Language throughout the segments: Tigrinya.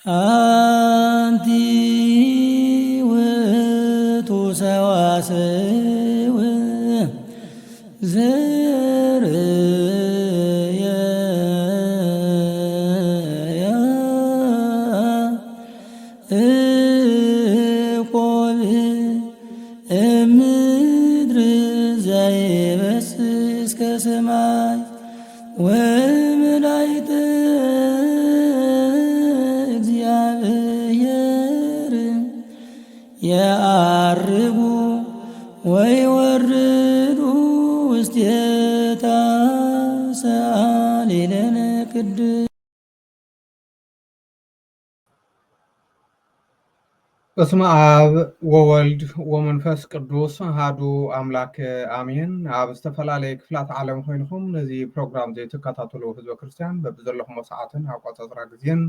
አንቲ ውእቱ ሰዋስው ዘርየ እቆብ እምድር ዘይበስስ ከሰማይ ወመላእክተ እግዚአብሔር የዐርጉ ወይወርዱ ውስቴታ ሰአሊለነ ቅድስት። በስመ አብ ወወልድ ወመንፈስ ቅዱስ አሐዱ አምላክ አሜን። ኣብ ዝተፈላለየ ክፍላት ዓለም ኮይንኩም ነዚ ፕሮግራም ዘይተከታተሉ ህዝበ ክርስቲያን በብዘለኹም ሰዓትን ኣቆፃፅራ ግዜን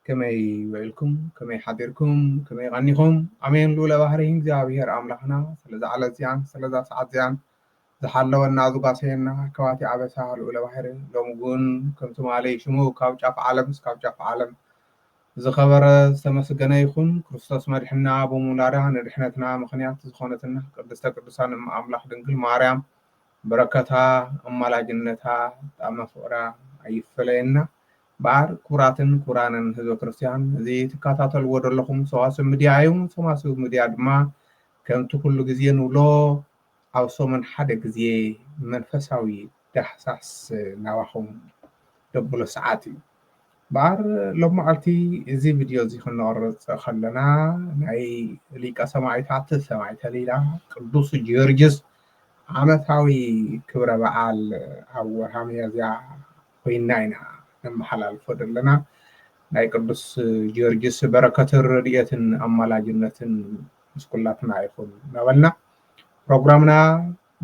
ከመይ ውዕልኩም ከመይ ሓዲርኩም ከመይ ቀኒኹም ኣሜን። ልኡለ ባህሪ እግዚኣብሔር ኣምላኽና ስለዛ ዓለት እዚኣን ስለዛ ሰዓት እዚኣን ዝሓለወና ዝጓሰየና ከባቲ ዓበሳ ልኡለ ባህሪ ሎሚ እውን ከምቲ ማለይ ሽሙ ካብ ጫፍ ዓለም እስካብ ጫፍ ዓለም ዝኸበረ ዝተመስገነ ይኹን። ክርስቶስ መድሕና ብሙላዳ ንድሕነትና ምክንያት ዝኾነትና ቅድስተ ቅዱሳን ኣምላኽ ድንግል ማርያም በረከታ ኣማላጅነታ ጣዕመ ፍቅራ ኣይፈለየና። በዓር ክቡራትን ክቡራንን ህዝበ ክርስቲያን እዚ ትከታተልዎ ዘለኹም ሰዋስው ሚድያ እዩ። ሰዋስው ሚድያ ድማ ከምቲ ኩሉ ግዜ ንብሎ ኣብ ሰሙን ሓደ ግዜ መንፈሳዊ ዳህሳስ ናባኹም ደብሎ ሰዓት እዩ። በዓር ሎሚ መዓልቲ እዚ ቪድዮ እዚ ክነቅርፅ ከለና ናይ ሊቀ ሰማዕታት ሰማዕተ ሊላ ቅዱስ ጊዮርጊስ ዓመታዊ ክብረ በዓል ኣብ ወርሃ ሚያዝያ ኮይና ኢና ነመሓላልፎ ዘለና። ናይ ቅዱስ ጊዮርጊስ በረከትን ረድኤትን ኣማላጅነትን ምስ ኩላትና ይኹን እናበልና ፕሮግራምና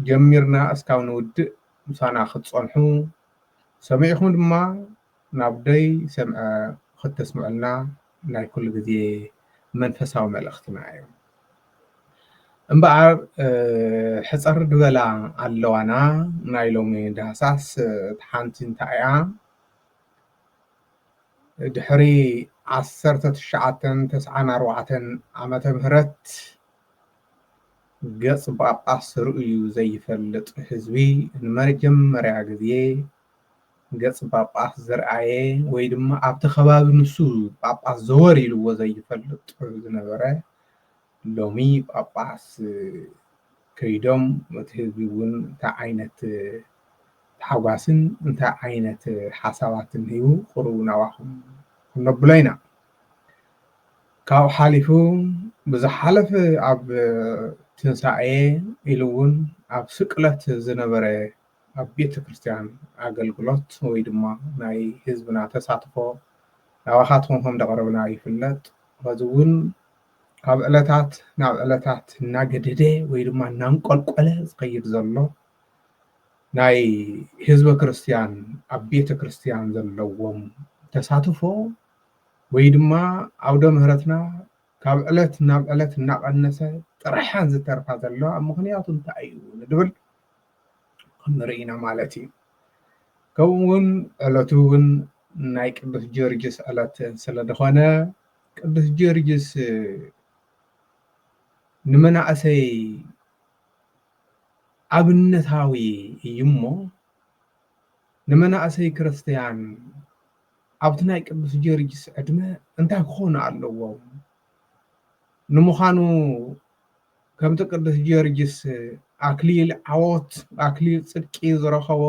ጀሚርና እስካብ ንውድእ ምሳና ክትፀንሑ ሰሚዕኹም ድማ ናብ ደይ ሰምዐ ክትስምዑልና ናይ ኩሉ ግዜ መንፈሳዊ መልእኽትና እዩ። እምበኣር ሕፀር ድበላ ኣለዋና ናይ ሎሚ ዳህሳስ እቲ ሓንቲ እንታይ እያ ድሕሪ 1994 ዓመተ ምህረት ገፅ ጳጳስ ርእዩ ዘይፈልጥ ህዝቢ ንመጀመርያ ግዜ ገፅ ጳጳስ ዝረኣየ ወይ ድማ ኣብቲ ከባቢ ንሱ ጳጳስ ዘወር ኢልዎ ዘይፈልጥ ዝነበረ ሎሚ ጳጳስ ከይዶም እቲ ህዝቢ እውን እንታይ ዓይነት ተሓጓስን እንታይ ዓይነት ሓሳባትን ሂቡ ቁሩብ ናባኹም ክነብሎ ኢና። ካብኡ ሓሊፉ ብዝሓለፈ ኣብ ትንሳኤ ኢሉ እውን ኣብ ስቅለት ዝነበረ ኣብ ቤተ ክርስቲያን ኣገልግሎት ወይ ድማ ናይ ህዝብና ተሳትፎ ናባኻትኩም ከም ደቀረብና ይፍለጥ። ከዚ እውን ካብ ዕለታት ናብ ዕለታት እናገደደ ወይ ድማ እናንቆልቆለ ዝኸይድ ዘሎ ናይ ህዝበ ክርስቲያን ኣብ ቤተ ክርስቲያን ዘለዎም ተሳትፎ ወይ ድማ ዓውደ ምህረትና ካብ ዕለት ናብ ዕለት እናቐነሰ ጥራሕን ዝተርፋ ዘሎ ኣብ ምክንያቱ እንታይ እዩ ንድብል ክንርኢና ማለት እዩ። ከምኡ እውን ዕለቱ እውን ናይ ቅዱስ ጊዮርጊስ ዕለት ስለዝኾነ ቅዱስ ጊዮርጊስ ንመናእሰይ ኣብነታዊ እዩ እሞ ንመናእሰይ ክርስቲያን ኣብቲ ናይ ቅዱስ ጊዮርጊስ ዕድመ እንታይ ክኾኑ ኣለዎም? ንምዃኑ ከምቲ ቅዱስ ጊዮርጊስ ኣክሊል ዓወት ኣክሊል ፅድቂ ዝረኸቦ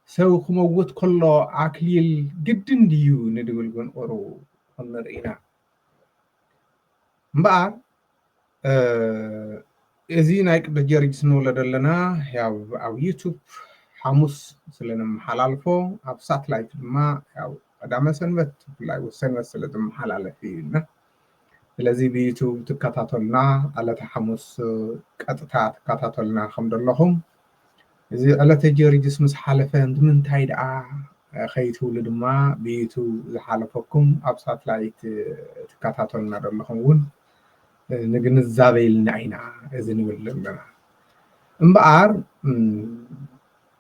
ሰብ ክመውት ከሎ ኣክሊል ግድን ድዩ ንድብል ግን ቁሩብ ክንርኢና እምበኣር እዚ ናይ ቅዱስ ጊዮርጊስ ንብሎ ዘለና ያው ኣብ ዩቱብ ሓሙስ ስለንመሓላልፎ ኣብ ሳትላይት ድማ ያው ቀዳመ ሰንበት ብፍላይ ሰንበት ስለ ዝመሓላለፍ እዩና ስለዚ ብዩቱብ ትከታተሉና ዕለተ ሓሙስ ቀጥታ ትከታተሉና ከም ዘለኹም እዚ ዕለተ ጊዮርጊስ ምስ ሓለፈ ንምንታይ ደኣ ከይትብሉ ድማ ብዩቱብ ዝሓለፈኩም ኣብ ሳትላይት ትከታተሉና ዘለኹም እውን ንግንዛበ ኢልና ኢና እዚ ንብል ዘለና እምበኣር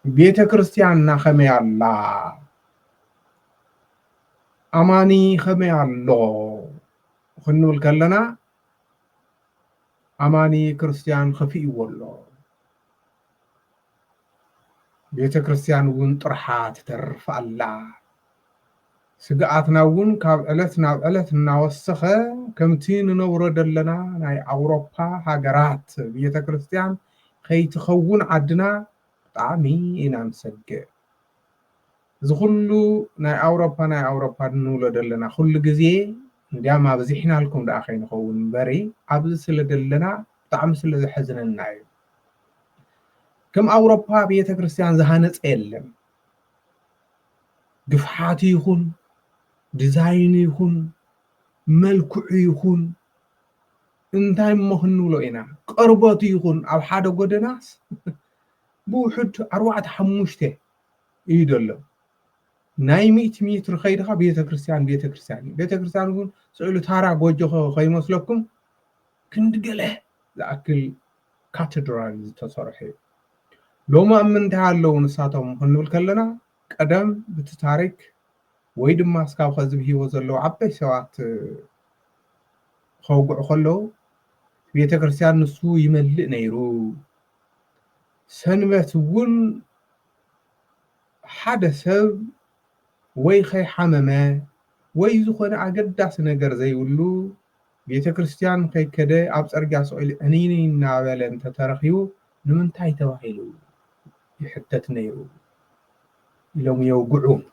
ቤተ ክርስቲያንና ከመይ ኣላ أماني خمي الله خنو الكلنا أماني كريستيان خفي والله بيت كريستيان ون طرحات ترف الله سقعتنا ون كاب ألت ناوسخة كمتين نورد لنا ناي أوروبا هاجرات بيت كريستيان خي تخون عدنا طعمي إنا مسجع زخلو ناي أوروبا نولد لنا كل جزء ديما بزحنا لكم داخل نخون بري عبد سلد لنا طعم سلد حزن الناي كم أوروبا بيت كريستيان زهانت إلهم دفحاتي يخون ديزاين يخون ملكع يخون انتاي مهنو له إنا قربات يخون أو حدا قدناس بوحد أروعة حموشته يدلو ناي ميتر خيرها بيت كريستيان بيت كريستيان يقول سؤالو تارا قوجو خي مسلكم كند قله لأكل كاتدرال تصرحي لو ما أمنتها لو نساتهم هنو الكلنا قدم بتتارك ويد ما سكاو خزب هي وزلو عبي سوات خوقع خلو بيت كريستيان نسو يملئ نيرو سنبت ون حدا سب وي خي حممه وي زخون عقداس نجر زي ولو بيت كريستيان خي كده أب أرجع سؤال أنيني نعمل أنت ترخيو نمنتاي توحيلو يحتت نيرو لوم يوقعون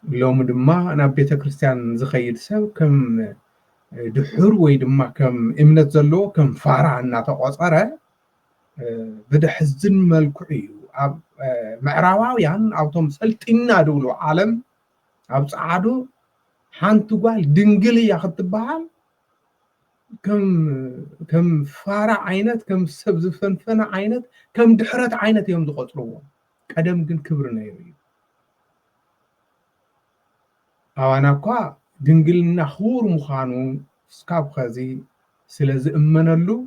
لوم دما أنا بيت كريستيان زخيد سب كم دحور وي دما كم إمنت زلو كم فارع ناتقصره بدا حزن ملكعيو أب معراواويان أوتوم سلطنا دولو عالم أب صعدو حانتو قال دنجلي ياخد بحال كم فارع عينت كم سبز فنفن عينت كم دحرت عينت يوم دقطروا قدم جن كبرنا يري أو أنا قا دنجلنا خور مخانو سكاب خزي سلازي أمنلو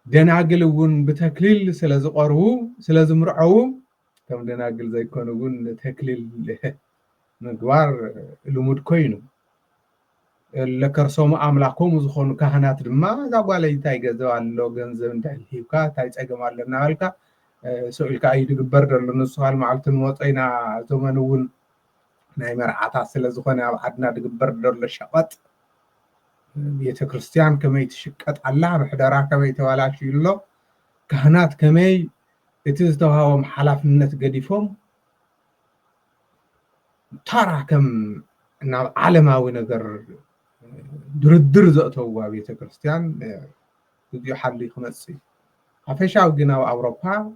دناقلون بتكليل سلازي قرهو سلازي مرعو كم دناقل زي كونون تكليل مقوار لمود كوينو لكرسوم أملاكم زخون كهنات دما زعقوا يتاي جزوا اللو جنزب انتهيبكا تاي تسقم على هالكا سؤالك أي دقبر لنسوال معلتن وطينا زمنون ناي مرعاتا سلا زخون عدنا دقبر للشقط بيت كريستيان كما يتشقط الله بحضرا كما يتوالاش يلو كهنات كما يتزدوهم حلافنت قديفهم ترى كم عالماوي نقر دردر زأتوا بيت كريستيان يديو حلي خمسي عفشاو جناو أوروبا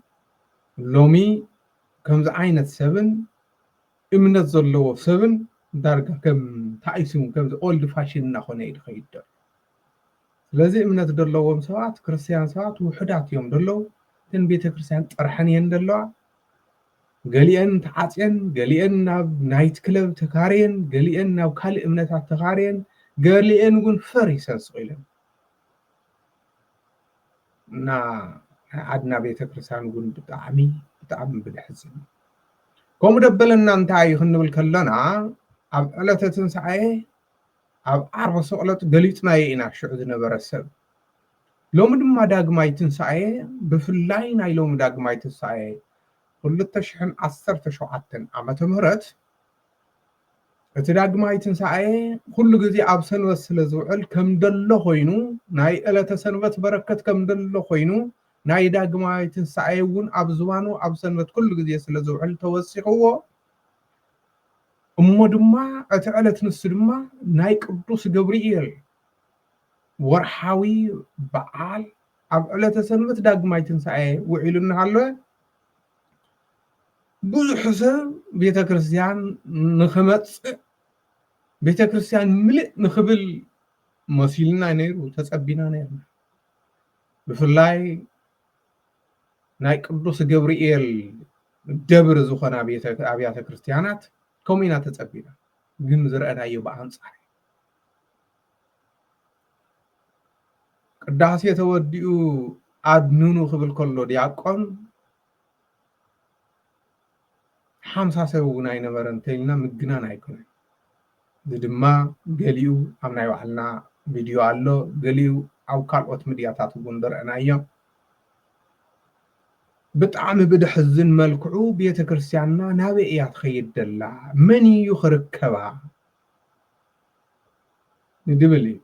لومي كم زعينة سبن إمنت زلو سبن درجة كم تعيسون كم أولد فاشين نخونه يدخيد لذي إمنت دلوهم سوات كريستيان سوات وحدات يوم دلو تن بيت كريستيان ترحنين دلو قليئن تعاتين قليئن ناب نايت كلب تكارين قليئن ناب كال إمنتات تكارين قليئن قن فريسان صغيلن نا عدنا بيت كريستيان قن بتعمي بالحزن كوم دبلنا انتاي خنو الكلنا أب ألتا تنسعي أب عرب سؤالات قليتنا يينا شعود نبرسب لو مدما داقماي تنسعي بفلاين اي لو مداقماي تنسعي كل تشحن 17 ዓመተ ምህረት እቲ ዳግማይ ትንሳኤ ኩሉ ግዜ ኣብ ሰንበት ስለ ዝውዕል ከም ደሎ ኮይኑ ናይ ዕለተ ሰንበት በረከት ከም ደሎ ኮይኑ ናይ ዳግማይ ትንሳኤ እውን ኣብ ዝባኑ ኣብ ሰንበት ኩሉ ግዜ ስለ ዝውዕል ተወሲኽዎ እሞ ድማ እቲ ዕለት ንሱ ድማ ናይ ቅዱስ ገብርኤል ወርሓዊ በዓል ኣብ ዕለተ ሰንበት ዳግማይ ትንሳኤ ውዒሉና ሃሎ ብዙሕ ሰብ ቤተ ክርስቲያን ንኽመጽእ ቤተ ክርስቲያን ምልእ ንኽብል መሲልና ነይሩ ተጸቢና ነይርና ብፍላይ ናይ ቅዱስ ገብርኤል ደብር ዝኾና ኣብያተ ክርስቲያናት ከምኡ ኢና ተጸቢና ግን ዝረአናዮ ብኣንጻር ቅዳሴ ተወዲኡ ኣድንኑ ክብል ከሎ ዲያቆን 50 ሰብ እውን ኣይነበረ እንተይልና ምግናን ኣይኮነን እዚ ድማ ገሊኡ ኣብ ናይ ባዕልና ቪድዮ ኣሎ ገሊኡ ኣብ ካልኦት ሚድያታት እውን ንርአናዮም ብጣዕሚ ብድሕዝን መልክዑ ቤተ ክርስቲያንና ናበይ እያ ትኸይድ ዘላ መን እዩ ክርከባ ንድብል እዩ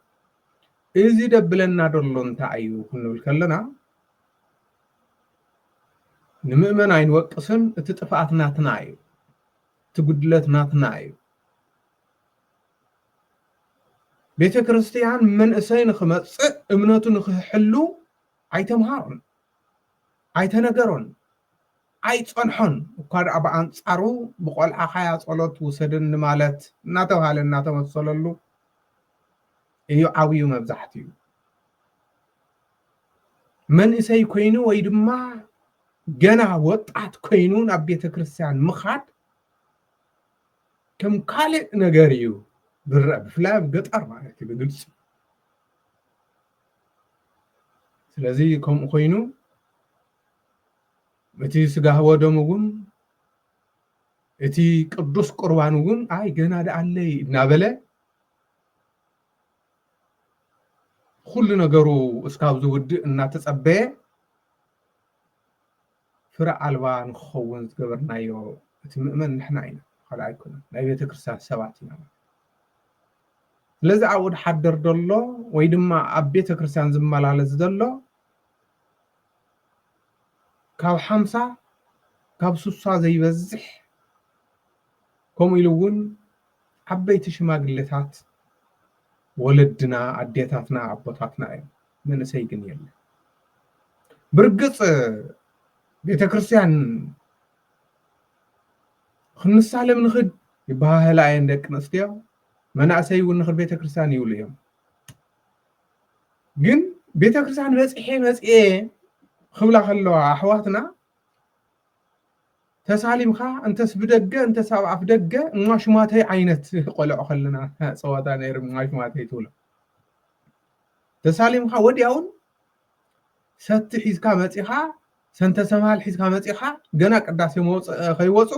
እዚ ደብለና ደሎ እንታይ እዩ ክንብል ከለና ንምእመን ኣይንወቅስን እቲ ጥፍኣት ናትና እዩ እቲ ጉድለት ናትና እዩ ቤተ ክርስቲያን መንእሰይ ንኽመፅእ እምነቱ ንኽሕሉ ኣይተምሃሮን ኣይተነገሮን ኣይፀንሖን እኳ ደኣ ብኣንፃሩ ብቆልዓ ኻያ ፀሎት ውሰድን ማለት እናተባሃለ እናተመሰለሉ እዩ ዓብዩ መብዛሕትኡ መንእሰይ ኮይኑ ወይ ድማ ገና ወጣት ኮይኑ ናብ ቤተ ክርስቲያን ምኻድ ከም ካልእ ነገር እዩ ብርአ ብፍላይ ኣብ ገጠር ማለት እዩ ብግልፂ ስለዚ ከምኡ ኮይኑ እቲ ስጋ ወደሙ እውን እቲ ቅዱስ ቁርባን እውን ኣይ ገና ደኣለይ እናበለ ኩሉ ነገሩ እስካብ ዝውድእ እናተፀበየ ፍረ ኣልባ ንክኸውን ዝገበርናዮ እቲ ምእመን ንሕና ኢና ካልእ ኣይኮነን ናይ ቤተ ክርስቲያን ሰባት ኢና ስለዚ ኣብኡ ድሓድር ዘሎ ወይ ድማ ኣብ ቤተ ክርስቲያን ዝመላለስ ዘሎ ካብ 50 ካብ 60 ዘይበዝሕ ከምኡ ኢሉ እውን ዓበይቲ ሽማግሌታት ወለድና ኣዴታትና ኣቦታትና እዮም መንእሰይ ግን የለን ብርግፅ ቤተ ክርስቲያን ክንሳለም ንኽድ ይባሃላ እየን ደቂ ኣንስትዮ መናእሰይ እውን ንኽድ ቤተ ክርስቲያን ይብሉ እዮም ግን ቤተ ክርስቲያን መፅኤ ክብላ ከለዋ ኣሕዋትና ተሳሊምካ እንተስ ብደገ እንተስ ኣብ ኣፍ ደገ እማሽማተይ ዓይነት ቆልዑ ከለና ፀዋታ ነይሩ እማሽማተይ ትብሎ ተሳሊምካ ወዲያውን ሰቲ ሒዝካ መፂኻ ሰንተ ሰማል ሒዝካ መፂኻ ገና ቅዳሴ መውፅእ ከይወፁ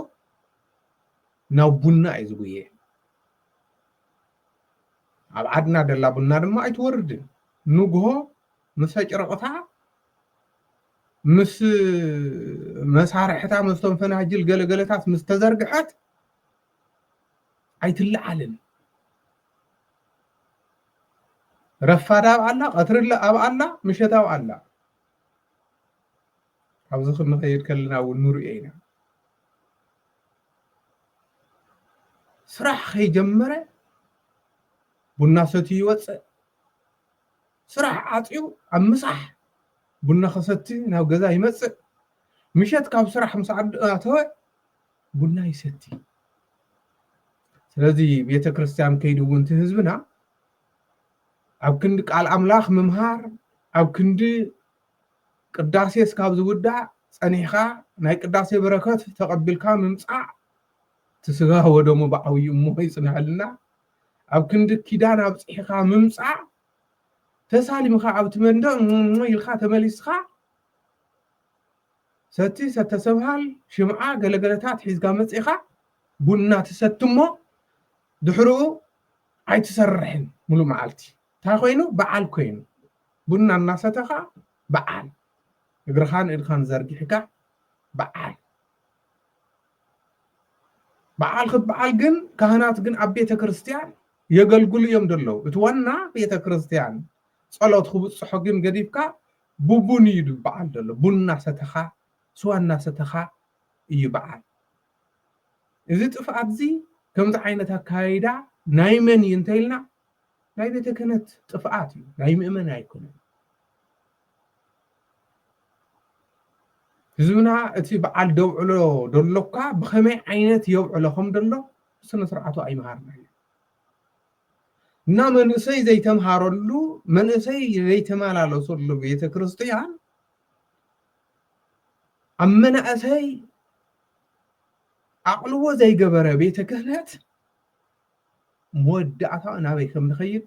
ናብ ቡና እዩ ዝጉየ ኣብ ዓድና ደላ ቡና ድማ ኣይትወርድን ንግሆ ምስ ጨረቕታ ምስ መሳርሕታ ምስቶም ፈናጅል ገለገለታት ምስ ተዘርግሐት ኣይትለዓልን ረፋዳ ኣብ ኣላ ቀትሪ ኣብ ኣላ ምሸት ኣብ ኣላ ኣብዚ ክንኸይድ ከለና እውን ንሪኦ ኢና ስራሕ ከይጀመረ ቡና ሰትዩ ይወፅእ ስራሕ ዓፅዩ ኣብ ምሳሕ ቡና ከሰቲ ናብ ገዛ ይመፅእ ምሸት ካብ ስራሕ ምስ ኣተወ ቡና ይሰቲ ስለዚ ቤተ ክርስቲያን ከይዱ እውን እቲ ህዝብና ኣብ ክንዲ ቃል ኣምላኽ ምምሃር ኣብ ክንዲ ቅዳሴ እስካብ ዝውዳእ ፀኒሕካ ናይ ቅዳሴ በረከት ተቐቢልካ ምምፃእ ትስጋ ወደሞ ብዓብዩ እሞ ይፅንሐልና ኣብ ክንዲ ኪዳን ኣብፅሒኻ ምምፃእ ተሳሊምካ ኣብቲ መንደቕ ኢልካ ተመሊስካ ሰቲ ሰተሰብሃል ሽምዓ ገለገለታት ሒዝካ መፂኻ ቡና ትሰቲ እሞ ድሕሪኡ ኣይትሰርሕን ሙሉእ መዓልቲ እንታይ ኮይኑ በዓል ኮይኑ ቡና እናሰተኻ በዓል እግርኻን ኢድኻን ዘርጊሕካ በዓል በዓል ክትበዓል ግን ካህናት ግን ኣብ ቤተ ክርስቲያን የገልግሉ እዮም ደለው እቲ ዋና ቤተ ክርስቲያን ጸሎት ክብፅሖ ግን ገዲፍካ ቡቡን እዩ በዓል ደሎ ቡና ሰተኻ ስዋና ሰተኻ እዩ በዓል እዚ ጥፍኣት እዚ ከምዚ ዓይነት ኣካይዳ ናይ መን እዩ እንተኢልና ናይ ቤተ ክህነት ጥፍኣት እዩ ናይ ምእመን ኣይኮነን ህዝብና እቲ በዓል ደውዕሎ ደሎካ ብኸመይ ዓይነት የውዕሎ ከም ደሎ ስነ ስርዓቱ ኣይመሃርና እዩ እና መንእሰይ ዘይተምሃረሉ መንእሰይ ዘይተመላለሰሉ ቤተ ክርስቲያን ኣብ መናእሰይ ኣቕልዎ ዘይገበረ ቤተ ክህነት መወዳእታ ናበይ ከም ንኸይድ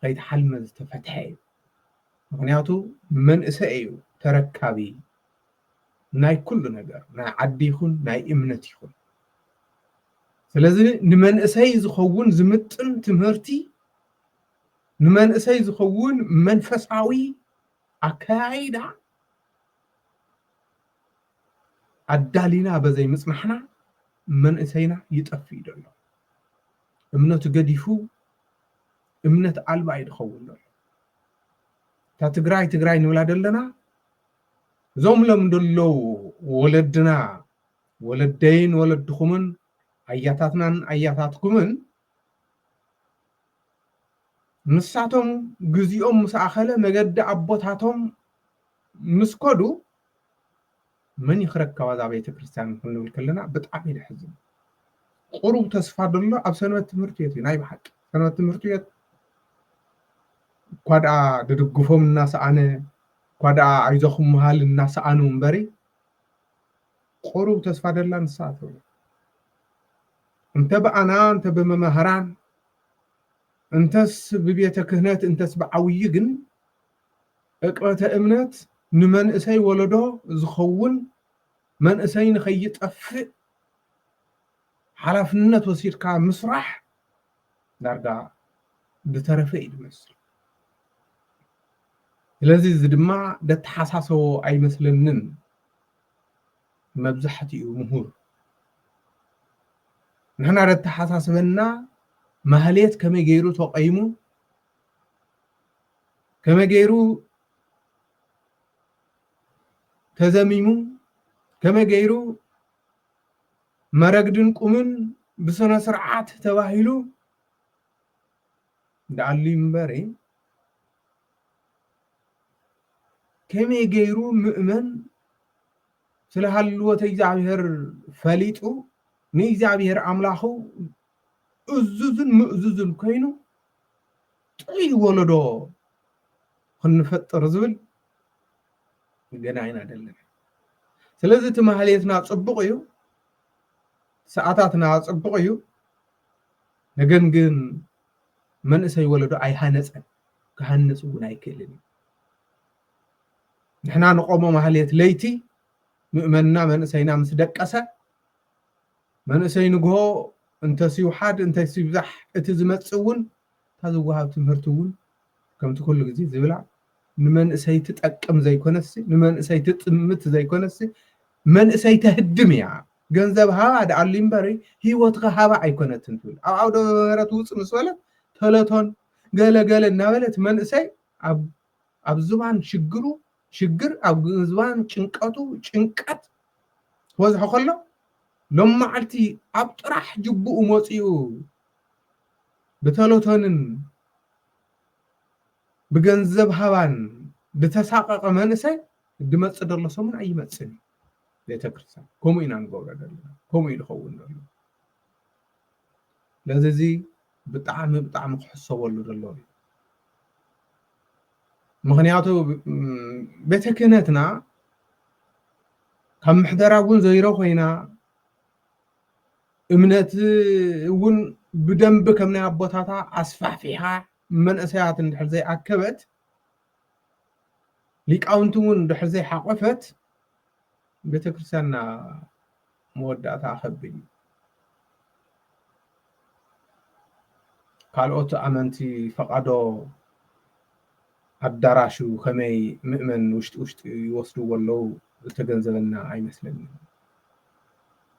ከይተሓልመ ዝተፈትሐ እዩ ምክንያቱ መንእሰይ እዩ ተረካቢ ናይ ኩሉ ነገር ናይ ዓዲ ይኹን ናይ እምነት ይኹን ስለዚ ንመንእሰይ ዝኸውን ዝምጥን ትምህርቲ ንመንእሰይ ዝኸውን መንፈሳዊ ኣካይዳ ኣዳሊና በዘይ ምጽናሕና መንእሰይና ይጠፍ ይደሎ እምነቱ ገዲፉ እምነት አልባ ይድኸውን ደሎ ታ ትግራይ ንብላ ደለና ዞም ለም ደለው ወለድና ወለደይን ወለድኹምን አያታትናን አያታትኩምን ንሳቶምግዚኦም ምስኣኸለ መገዲ ኣቦታቶም ምስኮዱ من يخرج كذا بيت كريستيان كنا كلنا بتعب يحزن قروب تصفى الله أب سنوات تمرتيت ناي بحق سنوات تمرتيت قد ددقفهم الناس أنا قد عايزهم محل الناس أنا مبري قروب تصفى الله نساتو انت بأنا انت بمهران انتس ببيتك هنات انتس بعويجن اقرأت امنات نمن اسي ولدو زخون من اسي نخيط افق حلفنت وسير كا مسرح دارقا بترفي المسر لذي زدما ده تحساسو اي مسلنن مبزحتي ومهور نحن ده تحساسبنا مهليت كما يجيرو توقيمو كما يجيرو تزميمو كما جيرو مرقدن قمن بسنة سرعات تواهلو دعالي مباري كما جيرو مؤمن سلحلوة يزعبير فليتو نيزعبير عملاخو أزوزن مؤزوزن كينو طي ولدو خنفتر زبل جناينا دلنا سلازة تمهليتنا تصبقيو ساعاتنا تصبقيو نجن من اسي ولدو اي هانسن كهانسو ناي كلني نحنا نقوم مهليت ليتي مؤمننا من اسينا مسدقسه من اسي نغو انت سي وحد انت سي بزح اتزمصون تزوها تمرتون كم كل غزي زبلا نمن اسي تطقم زي كونسي نمن اسي تطمت زي كونسي من اسي تهدم يا ገንዘብ ሃባ ዳዓሊም በሪ ህይወትከ ሃባ አይኮነትን ትብል ኣብ ዓውደ ምሕረት ውፅ ምስ በለት ተለቶን ገለገለ እናበለት መንእሰይ ኣብ ዝባን ሽግር ኣብ ዝባን ጭንቀቱ ጭንቀት ወዝሖ ከሎ ሎማዓልቲ ኣብ ጥራሕ ጅቡኡ መፂኡ ብተለቶንን ብገንዘብ ሃባን ብተሳቀቀ መንእሰይ ድመጽእ ደሎ ሰሙን ኣይመጽእን ቤተክርስቲያን ኮሙ ኢና ንገብሮ ዘለና ኮሙ ይልኸውን ደሎ ለዚ ብጣዕሚ ክሕሰበሉ ደሎ ምክንያቱ ቤተ ክህነትና ካብ ምሕደራ እውን ዘይሮ ኮይና እምነት እውን ብደንብ ከም ናይ ኣቦታታ ኣስፋፊሓ መንእሰያት እንድሕር ዘይኣከበት ሊቃውንቲ እውን እንድሕር ዘይሓቆፈት ቤተክርስቲያንና መወዳእታ ኣኸብኝ ካልኦት ኣመንቲ ፈቃዶ ኣዳራሹ ከመይ ምእመን ውሽጢ ይወስድዎ ኣለው ዝተገንዘበና ኣይመስለኒ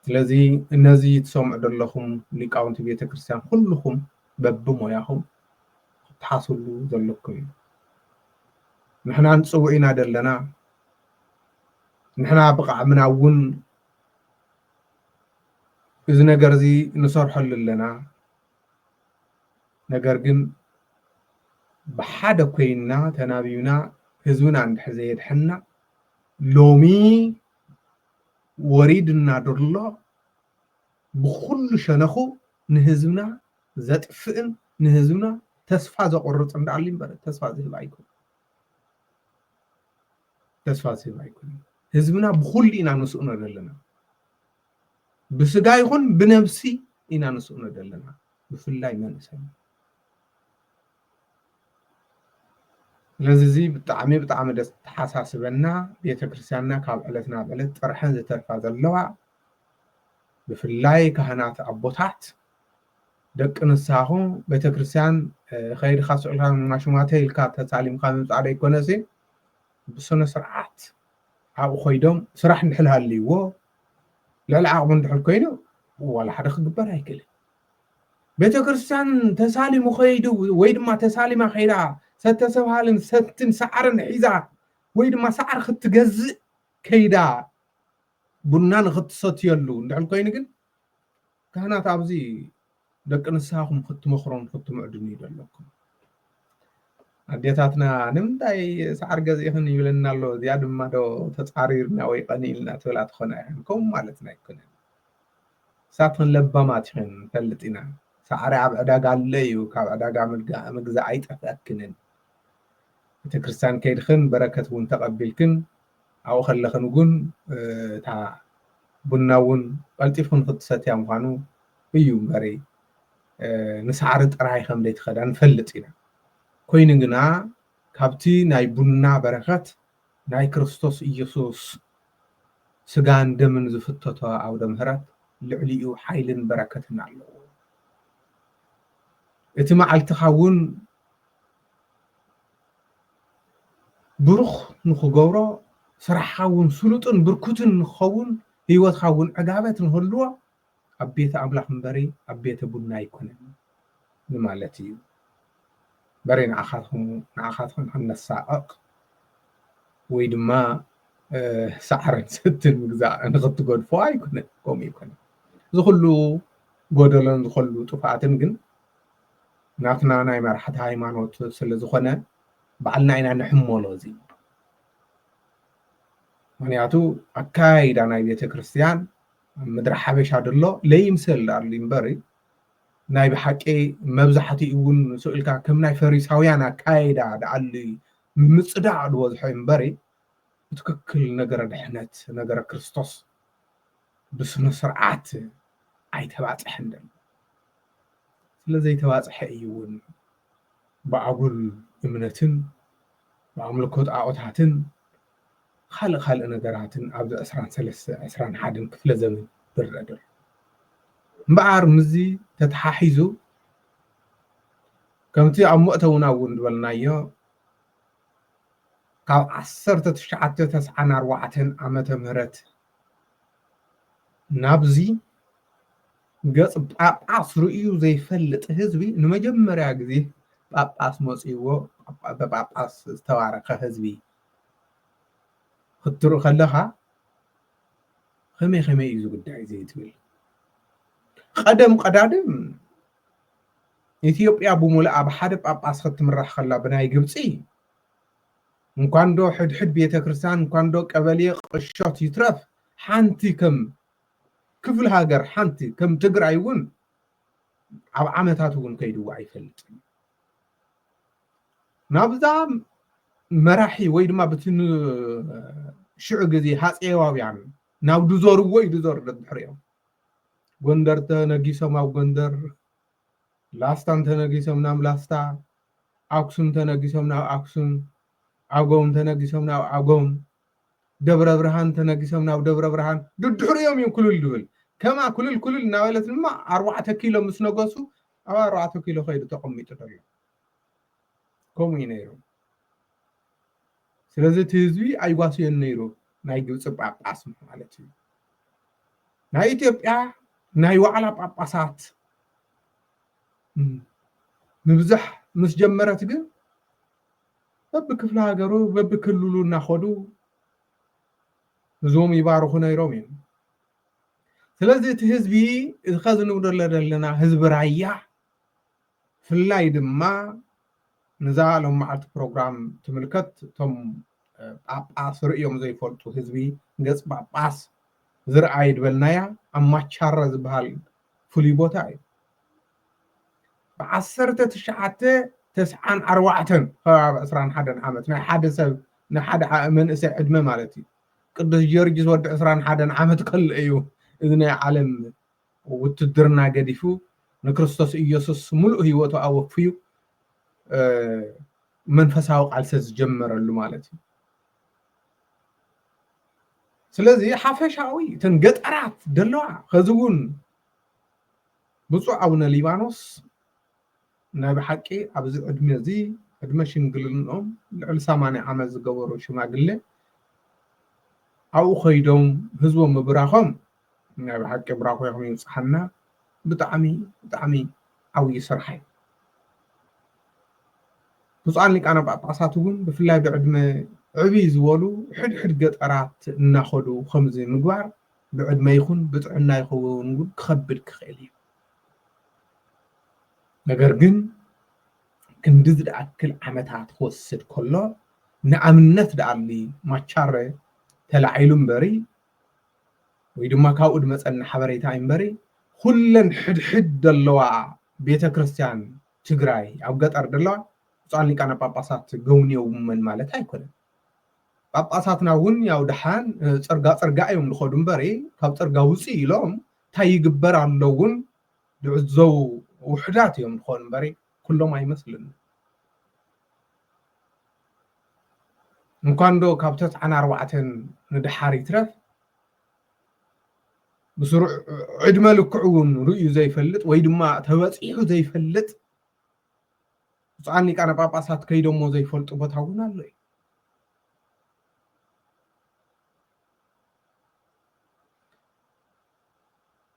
ስለዚ እነዚ ትሰምዑ ዘለኹም ሊቃውንቲ ቤተክርስቲያን ኩልኩም በብሞያኹም ክትሓስሉ ዘለኩም እዩ ንሕና ንፅውዕ ኢና ደለና ንሕና ብቃዕምና እውን እዚ ነገር እዚ ንሰርሐሉ ኣለና ነገር ግን ብሓደ ኮይና ተናቢብና ህዝብና እንድሕር ዘየድሐና ሎሚ ወሪድና ደሎ ብኩሉ ሸነኹ ንህዝብና ዘጥፍእን ንህዝብና ተስፋ ዘቆርፅ እንዳዓሊ እምበር ተስፋ ዝህብ ኣይኮን ህዝብና ብኩሉ ኢና ንስኡነ ዘለና ብስጋ ይኹን ብነብሲ ኢና ንስኡነ ዘለና ብፍላይ መንእሰይ ስለዚህ ብጣዕሚ ደስ ተሓሳስበና ቤተክርስትያንና ካብ ዕለትና ዕለት ጥርሕን ዝተርፋ ዘለዋ ብፍላይ ካህናት ኣቦታት ደቂ ንስኻኹም ቤተክርስትያን ከይድካ ስዑልካ ማሽማተ ኢልካ ተሳሊምካ ምምፃእ ኣይኮነስ ብስነ ስርዓት ኣብኡ ኮይዶም ስራሕ እንድሕር ሃልይዎ ልዕሊ ዓቕሙ እንድሕር ኮይኑ ዋላ ሓደ ክግበር ኣይክእልን ቤተክርስትያን ተሳሊሙ ከይዱ ወይ ድማ ተሳሊማ ከይዳ ሰተሰብሃልን ሰትን ሰዓርን ሒዛ ወይ ድማ ሰዓር ክትገዝእ ከይዳ ቡና ንክትሰትየሉ እንድሕር ኮይኑ ግን ካህናት ኣብዚ ደቂ ንስኻኹም ክትመኽሮን ክትምዕድኑ ይደለኩም ኣዴታትና ንምንታይ ሰዓር ገዚእኽን ይብለና ኣሎ እዚኣ ድማ ዶ ተፃሪርና ወይ ቀኒኢልና ትብላ ትኾነ ኣይኮን ከምኡ ማለትና ኣይኮነን ሳትክን ለባማት ኢኽን ንፈልጥ ኢና ሰዓሪ ኣብ ዕዳጋ ኣሎ እዩ ካብ ዕዳጋ ምግዛእ ኣይጠፍአክንን ቤተክርስትያን ከይድክን በረከት እውን ተቐቢልክን ኣብኡ ከለኽን እውን እታ ቡና እውን ቀልጢፍክን ክትሰትያ ምዃኑ እዩ እምበሪ ንሰዓሪ ጥራይ ከም ዘይትኸዳ ንፈልጥ ኢና ኮይኑ ግና ካብቲ ናይ ቡና በረከት ናይ ክርስቶስ ኢየሱስ ስጋን ደምን ዝፍተቶ ኣውደ ምሕረት ልዕሊኡ ሓይልን በረከትን ኣለዎ እቲ መዓልትኻ እውን ብሩኽ ንክገብሮ ስራሕኻ እውን ስሉጥን ብርኩትን ንክኸውን ሂወትካ እውን ዕጋበት ንክህልዎ ኣብ ቤተ ኣምላኽ እምበሪ ኣብ ቤተ ቡና ኣይኮነን ንማለት እዩ በሪ ንዓኻትኩም ክነሳቀቕ ወይ ድማ ሰዓርን ሰትን ምግዛእ ንክትገድፎ ኣይኮነን ከምኡ ይኮነን ዝኩሉ ጎደሎን ዝኩሉ ጥፋኣትን ግን ናትና ናይ መራሕቲ ሃይማኖት ስለዝኾነ ባዕልና ኢና ንሕመሎ እዚ ምክንያቱ ኣካይዳ ናይ ቤተክርስትያን ምድሪ ሓበሻ ደሎ ለይምስል ኣሎ እምበሪ ናይ ብሓቂ መብዛሕትኡ እውን ስእልካ ከም ናይ ፈሪሳውያን ኣካይዳ ደኣሊ ምፅዳዕ ዝበዝሖ እምበሪ ብትክክል ነገረ ድሕነት ነገረ ክርስቶስ ብስነ ስርዓት ኣይተባፅሐን ደሎ ስለዘይተባፅሐ እዩ እውን ብኣጉል እምነትን ብኣምልኮ ጣዖታትን ካልእ ነገራትን ኣብዚ 21 ክፍለ ዘመን ዝረአ ደሎ እምበኣር ምዚ ተተሓሒዙ ከምቲ ኣብ መእተውና እውን ዝበልናዮ ካብ 1994 ዓመተ ምህረት ናብዚ ገጽ ጳጳስ ርእዩ ዘይፈልጥ ህዝቢ ንመጀመርያ ግዜ ጳጳስ መፅይዎ በጳጳስ ዝተባረኸ ህዝቢ ክትርኢ ከለኻ ከመይ እዩ ዝጉዳይ እዚ ትብል ቀደም ኢትዮጵያ ብሙሉእ ኣብ ሓደ ጳጳስ ክትምራሕ ከላ ብናይ ግብፂ እንኳን ዶ ሕድሕድ ቤተክርስትያን እንኳን ዶ ቀበሌ ቅሾት ይትረፍ ሓንቲ ከም ክፍለ ሃገር ሓንቲ ከም ትግራይ እውን ኣብ ዓመታት እውን ከይድዋ ኣይፈልጥን ናብዛ መራሒ ወይ ድማ ብትን ሽዑ ግዜ ሃፀያውያን ናብ ድዞርዎ ይድዞር ድሕሪኦም ጎንደር ተነጊሶም ኣብ ጎንደር ላስታን ተነጊሶም ናብ ላስታ ኣክሱም ተነጊሶም ናብ ኣክሱም ኣጎም ተነጊሶም ናብ ኣጎም ደብረ ብርሃን ተነጊሶም ናብ ደብረ ብርሃን ድሕሪኦም እዮም ክልል ድብል ከማ ክልል እናበለት ድማ 4 ኪሎ ምስ ነገሱ ኣብ 4 ኪሎ ከይዱ ተቐሚጡ ደሎ ከምኡ እዩ ነይሩ ስለዚ እቲ ህዝቢ ኣይጓስዮን ነይሩ ናይ ግብፂ ጳጳስ ማለት እዩ ናይ ኢትዮጵያ ናይ ዋዕላ ጳጳሳት ምብዛሕ ምስ ጀመረት ግን በብክፍለ ሃገሩ በብክልሉ እናኸዱ እዞም ይባርኹ ነይሮም እዮም ስለዚ እቲ ህዝቢ ከዚ ንብሎ ዘለና ህዝቢ ራያ ፍላይ ድማ ነዛ ሎም መዓልቲ ፕሮግራም ትምልከት እቶም ጳጳስ ርእዮም ዘይፈልጡ ህዝቢ ገጽ ጳጳስ ዝረኣይ ድበልናያ ኣብ ማቻረ ዝበሃል ፍሉይ ቦታ እዩ ብ1994 ከባቢ 21 ዓመት ናይ ሓደ ሰብ ናይ ሓደ መንእሰይ ዕድመ ማለት እዩ ቅዱስ ጊዮርጊስ ወዲ 21 ዓመት ከሎ እዩ እዚ ናይ ዓለም ውትድርና ገዲፉ ንክርስቶስ ኢየሱስ ሙሉእ ህይወቱ ኣወፍዩ መንፈሳዊ ቃልሲ ዝጀመረሉ ማለት እዩ ስለዚ ሓፈሻዊ እተን ገጠራት ደለዋ ከዚ እውን ብፁዕ አቡነ ሊባኖስ ናይ ብሓቂ ኣብዚ ዕድመ እዚ ዕድመ ሽምግልንኦም ልዕሊ 80 ዓመት ዝገበሩ ሽማግለ ኣብኡ ከይዶም ህዝቦም ምብራኾም ናይ ብሓቂ ብራኾ ይኹን ይብፅሓና ብጣዕሚ ብጣዕሚ ዓብዪ ስራሕ እዩ ብፁዓን ሊቃነ ጳጳሳት እውን ብፍላይ ብዕድመ ዕብይ ዝበሉ ሕድሕድ ገጠራት እናኸዱ ከምዚ ምግባር ብዕድመ ይኹን ብጥዕና ይኸውን ክኸብድ ክኽእል እዩ ነገር ግን ክንዲ ዝኣክል ዓመታት ክወስድ ከሎ ንኣብነት ደኣሊ ማቻረ ተላዒሉ እምበሪ ወይ ድማ ካብኡ ድመፀኒ ሓበሬታ እምበሪ ኩለን ሕድሕድ ዘለዋ ቤተ ክርስቲያን ትግራይ ኣብ ገጠር ዘለዋ ብፁዓን ሊቃነ ጳጳሳት ገውንየውመን ማለት ኣይኮነን ጳጳሳትና እውን ያው ድሓን ፅርጋ እዮም ዝኸዱ እምበሪ ካብ ፅርጋ ውፅእ ኢሎም እንታይ ይግበር ኣሎ እውን ዝዕዘቡ ውሕዳት እዮም ዝኮኑ እምበሪ ኩሎም ኣይመስልን እንኳን ዶ ካብ 94 ንድሓር ይትረፍ بسرعة عدم لكعون رؤيو زي فلت ويدما توصيح زي فلت صاني كان باباسات كيدو مو زي فلت وبتاونا لي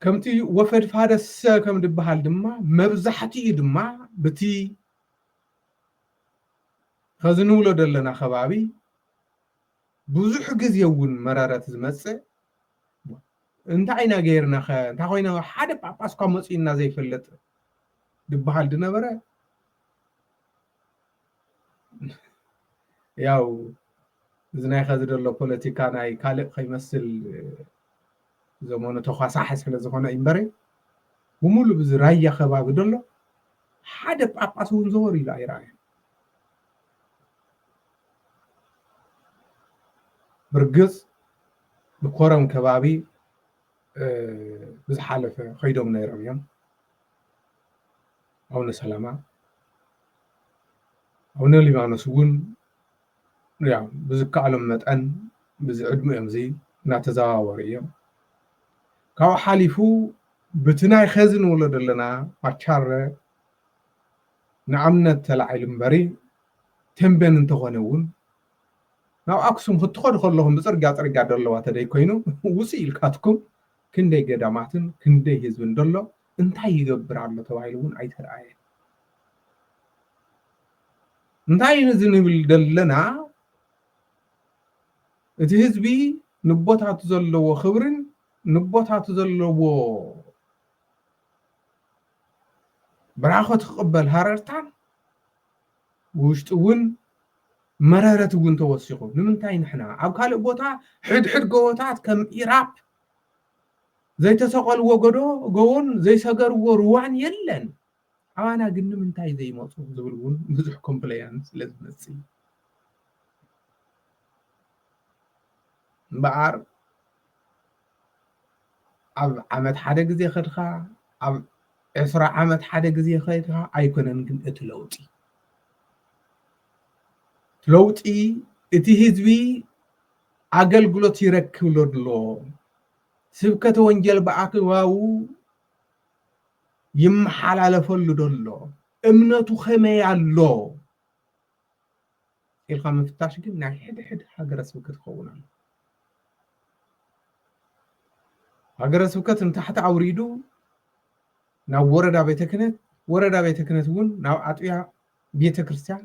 كمتي وفد فادس كم دبحال دما مبزحتي دما بتي خزنو له دلنا خبابي بزح غزيون مرارات زمصه انت عينا غيرنا خ انت خوينا حد باباس كم مصينا زي فلت دبحال دنبره ያው ዝናይ خزدلو ፖለቲካ ናይ ካልእ ከይመስል ዘመኑ ተኳሳሐ ስለ ዝኾነ ይምበረ ብሙሉ ብዝራያ ከባቢ ደሎ ሓደ ጳጳስ እውን ዘወር ኢሉ ኣይረኣየ ብርግጽ ብኮረም ከባቢ ብዝሓለፈ ከይዶም ነይሮም እዮም ኣቡነ ሰላማ ኣቡነ ሊባኖስ እውን ያው ብዝከኣሎም መጠን ብዝዕድሚኦም እዚ እናተዘዋወሩ እዮም ካብ ሓሊፉ ብትናይ ኸዝን ውሎ ደለና ማቻረ ንኣብነት ተላዒሉ እምበሪ ተንቤን እንተኾነ እውን ናብ ኣክሱም ክትኸዱ ከለኹም ብፅርግያ ደለዋ ተደይ ኮይኑ ውፅእ ኢልካትኩም ክንደይ ገዳማትን ክንደይ ህዝብን ደሎ እንታይ ይገብር ኣሎ ተባሂሉ እውን ኣይተረኣየን እንታይ ንዝንብል ደለና እቲ ህዝቢ ንቦታቱ ዘለዎ ክብርን ንቦታቱ ዘለዎ ብራኸት ክቕበል ሃረርታን ውሽጡ እውን መረረት እውን ተወሲኹ ንምንታይ ንሕና ኣብ ካልእ ቦታ ሕድሕድ ጎቦታት ከም ኢራፕ ዘይተሰቐልዎ ጎቦን ዘይሰገርዎ ሩዋን የለን ኣባና ግን ንምንታይ ዘይመፁ ዝብል እውን ብዙሕ ኮምፕሌን ስለ ዝመፅእ እምበኣር ኣብ ዓመት ሓደ ግዜ ኸድኻ ኣብ 20 ዓመት ሓደ ግዜ ኸድኻ ኣይኮነን ግን እቲ ለውጢ እቲ ህዝቢ ኣገልግሎት ይረክብ ኣሎ ስብከተ ወንጌል ብኣክባቡ ይመሓላለፈሉ ደሎ እምነቱ ከመይ ኣሎ ኢልካ ምፍታሽ ግን ናይ ሕድሕድ ሃገረ ስብከት ክኸውን ኣሎ ሃገረ ስብከት ንታሕቲ ኣውሪዱ ናብ ወረዳ ቤተ ክህነት እውን ናብ ኣጥቢያ ቤተ ክርስቲያን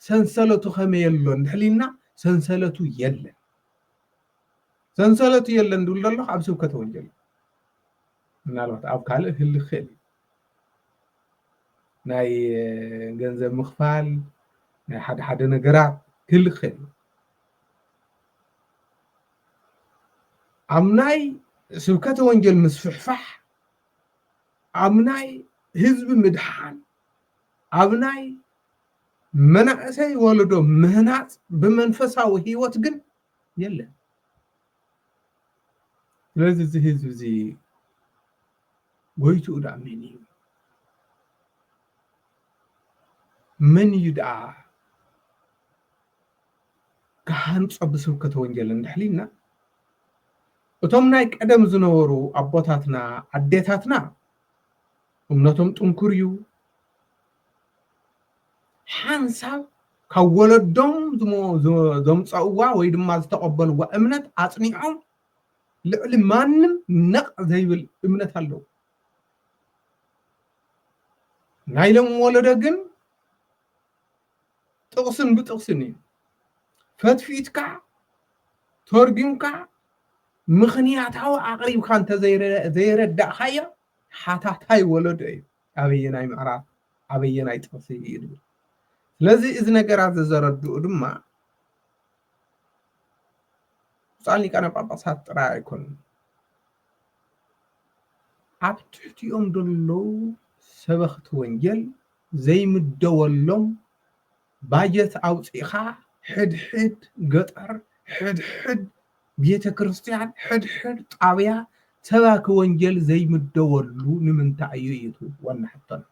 ሰንሰለቱ ከመይ ኣሎ እንድሕሊና ሰንሰለቱ የለን ድብል ደሎ ኣብ ስብከተ ወንጌል ምናልባት ኣብ ካልእ ህሊ ክእል ናይ ገንዘብ ምኽፋል ናይ ሓደ ነገራት ክህሊ ክእል ኣብ ናይ ስብከተ ወንጌል ምስፍሕፋሕ ኣብ ናይ ህዝቢ ምድሓን ኣብ ናይ መናእሰይ ወለዶ ምህናፅ ብመንፈሳዊ ህይወት ግን የለን ስለዚ እዚ ህዝቢ እዚ ጎይትኡ ዳ መን እዩ ደኣ كهنصب بسبكة وانجيل ندحلينا እቶም ናይ ቀደም ዝነበሩ ኣቦታትና ኣዴታትና እምነቶም ጥንኩር እዩ ሓንሳብ ካብ ወለዶም ዘምፀእዋ ወይ ድማ ዝተቐበልዋ እምነት ኣጽኒዖም ልዕሊ ማንም ነቕ ዘይብል እምነት ኣለዎ ናይሎም ወለዶ ግን ጥቕስን ብጥቕስን እዩ ፈትፊትካ ተርጊምካ ምኽንያታዊ ኣቕሪብካ እንተ ዘይረዳእኻዮ ሓታታይ ወለዶ እዩ ኣበየናይ ምዕራፍ ኣበየናይ ጥቕሲ እዩ ድብል ስለዚ እዚ ነገራት ዝዘረድኡ ድማ ብፃል ሊቃነ ጳጳሳት ጥራይ ኣይኮኑን ኣብ ትሕቲኦም ደለው ሰበኽቲ ወንጌል ዘይምደወሎም ባጀት ኣውፂኻ ሕድሕድ ገጠር ሕድሕድ ቤተ ክርስቲያን ሕድሕድ ጣብያ ሰባኪ ወንጌል ዘይምደወሉ ንምንታይ እዩ ኢቱ ዋና ሕቶና